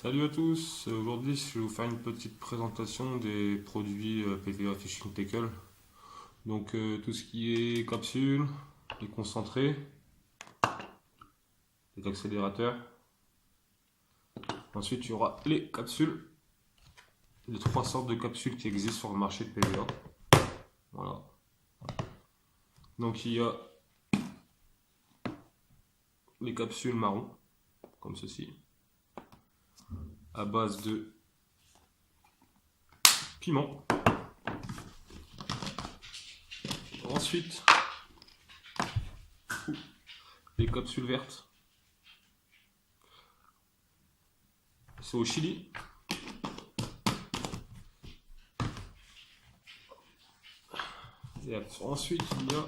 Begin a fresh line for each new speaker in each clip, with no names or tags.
Salut à tous, aujourd'hui je vais vous faire une petite présentation des produits PVA Fishing Tackle. Donc tout ce qui est capsules, les concentrés, les accélérateurs. Ensuite il y aura les capsules, les trois sortes de capsules qui existent sur le marché de PVA. Voilà. Donc il y a les capsules marron, comme ceci, à base de piment. Ensuite, les capsules vertes, c'est au chili. Et ensuite, il y a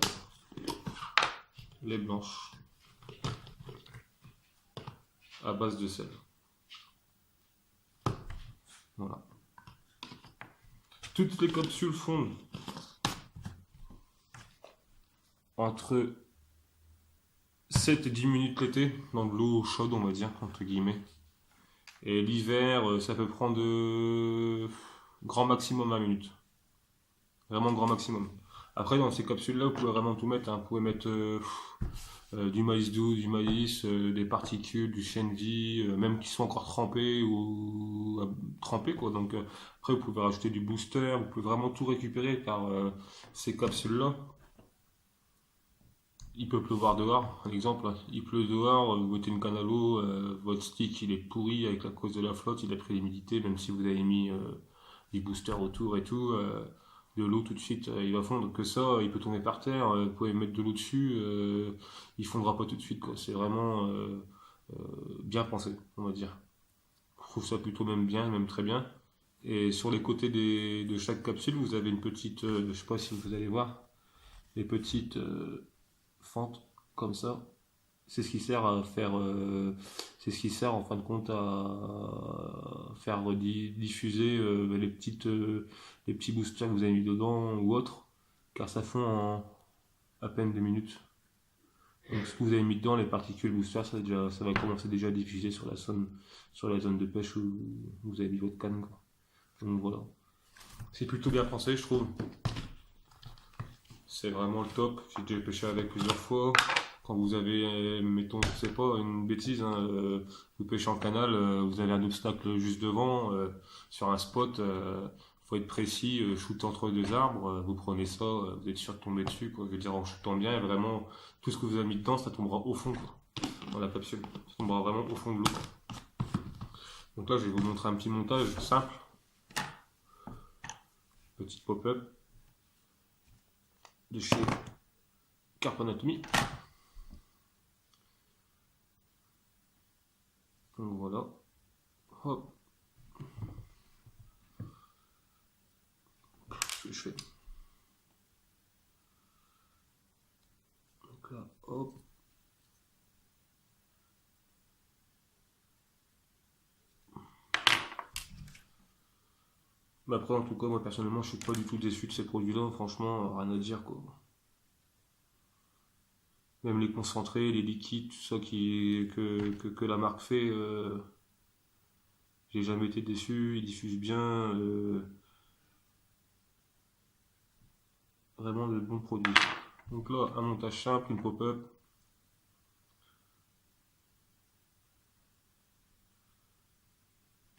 les blanches à base de sel. Voilà. Toutes les capsules fondent entre 7 et 10 minutes l'été, dans de l'eau chaude, on va dire, entre guillemets. Et l'hiver, ça peut prendre grand maximum 20 minutes. Vraiment grand maximum. Après, dans ces capsules-là, vous pouvez vraiment tout mettre, hein. Vous pouvez mettre du maïs doux, du maïs, des particules, du chènevis, même qui sont encore trempés ou trempés, quoi. Donc, après, vous pouvez rajouter du booster, vous pouvez vraiment tout récupérer par ces capsules-là. Il peut pleuvoir dehors, par exemple, il pleut dehors, vous mettez une canne à l'eau, votre stick il est pourri avec la cause de la flotte, il a pris l'humidité, même si vous avez mis des boosters autour et tout, de l'eau tout de suite il va fondre, que ça, il peut tomber par terre, vous pouvez mettre de l'eau dessus, il fondra pas tout de suite, quoi. C'est vraiment bien pensé, on va dire. Je trouve ça plutôt même bien, même très bien. Et sur les côtés de chaque capsule, vous avez une petite, je sais pas si vous allez voir, des petites fente comme ça. C'est ce qui sert à faire, c'est ce qui sert en fin de compte à faire diffuser les petits boosters que vous avez mis dedans ou autres, car ça fond en à peine 2 minutes. Donc ce que vous avez mis dedans, les particules boosters, ça va commencer déjà à diffuser sur la zone de pêche où vous avez mis votre canne, quoi. Donc voilà. C'est plutôt bien pensé, je trouve. C'est vraiment le top. J'ai déjà pêché avec plusieurs fois. Quand vous avez, mettons, je sais pas, une bêtise, hein, vous pêchez en canal, vous avez un obstacle juste devant, sur un spot, faut être précis, shoot entre deux arbres, vous prenez ça, vous êtes sûr de tomber dessus, quoi. Je veux dire, en shootant bien, vraiment, tout ce que vous avez mis dedans, ça tombera au fond, quoi, dans la capsule. Ça tombera vraiment au fond de l'eau. Donc là, je vais vous montrer un petit montage simple. Petite pop-up de chez Carp Anatomy. Donc voilà. Hop. Ce que je fais. Donc là, hop. Mais après, en tout cas, moi personnellement, je suis pas du tout déçu de ces produits-là. Franchement, rien à dire, quoi. Même les concentrés, les liquides, tout ça que la marque fait, j'ai jamais été déçu. Ils diffusent bien. Vraiment de bons produits. Donc là, un montage simple, une pop-up.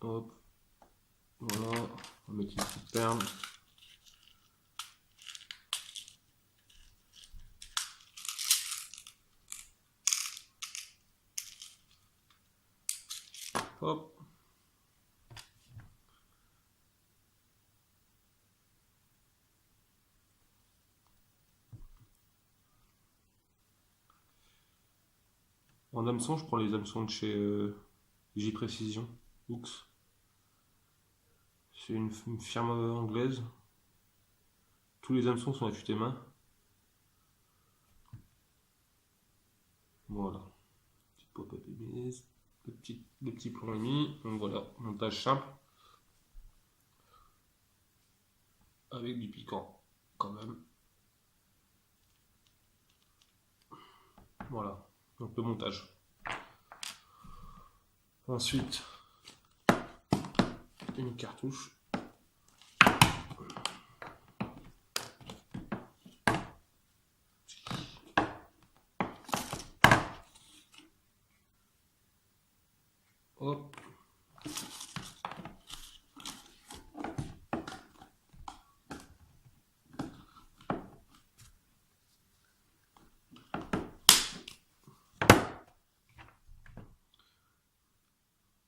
Hop. Voilà. On va mettre une petite perle. Hop. En hameçon, je prends les hameçons de chez J-Précision, Hooks. C'est une firme anglaise. Tous les hameçons sont affûtés main. Voilà. Petite pop-up émise. Le petit plomb émis. Donc voilà, montage simple. Avec du piquant, quand même. Voilà. Donc le montage. Ensuite, une cartouche. Hop.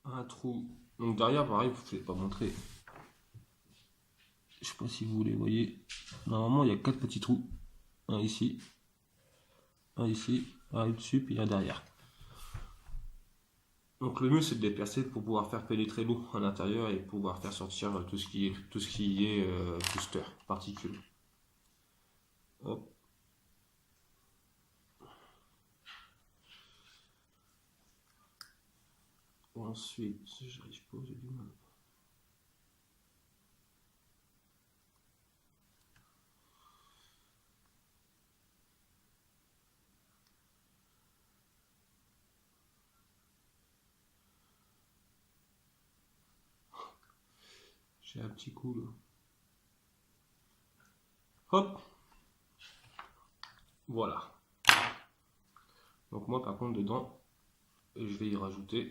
Un trou. Donc derrière, pareil, je ne vais pas montrer. Je sais pas si vous les voyez. Normalement, il y a 4 petits trous. Un ici, un dessus, puis un derrière. Donc le mieux, c'est de les percer pour pouvoir faire pénétrer l'eau à l'intérieur et pouvoir faire sortir tout ce qui est booster, particules. Hop. Ensuite, j'arrive pas, j'ai du mal. J'ai un petit coup là. Hop. Voilà. Donc moi par contre dedans, je vais y rajouter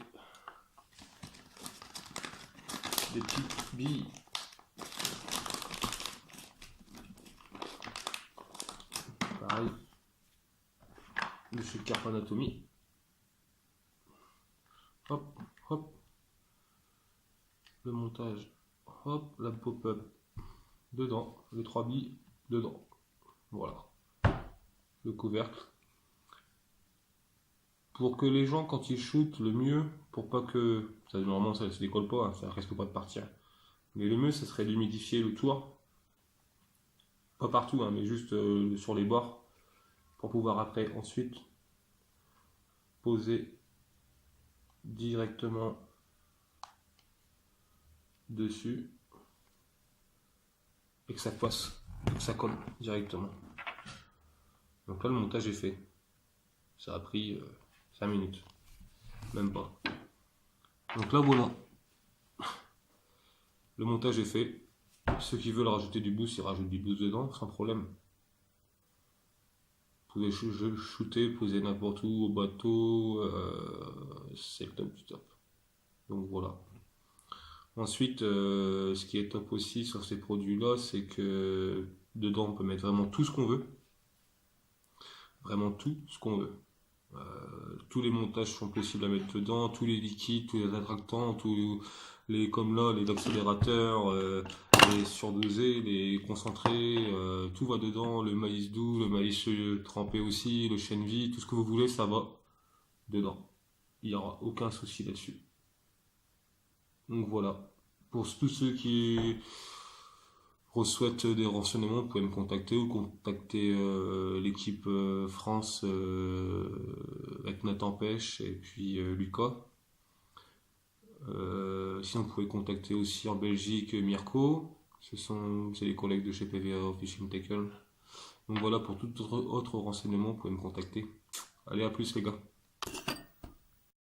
des petites billes. Pareil. De chez Carp Anatomy. Hop, hop. Le montage. Hop, la pop-up. Dedans. Les 3 billes dedans. Voilà. Le couvercle. Pour que les gens, quand ils shootent, le mieux, pour pas que... Ça, normalement, ça ne se décolle pas, hein, ça risque pas de partir. Mais le mieux, ça serait d'humidifier le tour. Pas partout, hein, mais juste sur les bords. Pour pouvoir après, ensuite, poser directement dessus. Et que ça passe, que ça colle directement. Donc là, le montage est fait. Ça a pris 5 minutes. Même pas. Donc là, voilà. Le montage est fait. Ceux qui veulent rajouter du boost, ils rajoutent du boost dedans, sans problème. Vous pouvez shooter, poser n'importe où, au bateau. C'est le top du top. Donc voilà. Ensuite, ce qui est top aussi sur ces produits-là, c'est que dedans, on peut mettre vraiment tout ce qu'on veut. Vraiment tout ce qu'on veut. Tous les montages sont possibles à mettre dedans, tous les liquides, tous les attractants, tous les comme là, les accélérateurs, les surdosés, les concentrés, tout va dedans, le maïs doux, le maïs trempé aussi, le chène vie, tout ce que vous voulez, ça va dedans. Il n'y aura aucun souci là-dessus. Donc voilà. Pour tous ceux qui souhaitent des renseignements, vous pouvez me contacter ou contacter l'équipe France avec Nathan Pêche et puis Lucas. Sinon, vous pouvez contacter aussi en Belgique Mirko. C'est les collègues de chez PVA Fishing Tackle. Donc voilà, pour tout autre renseignement, vous pouvez me contacter. Allez, à plus les gars.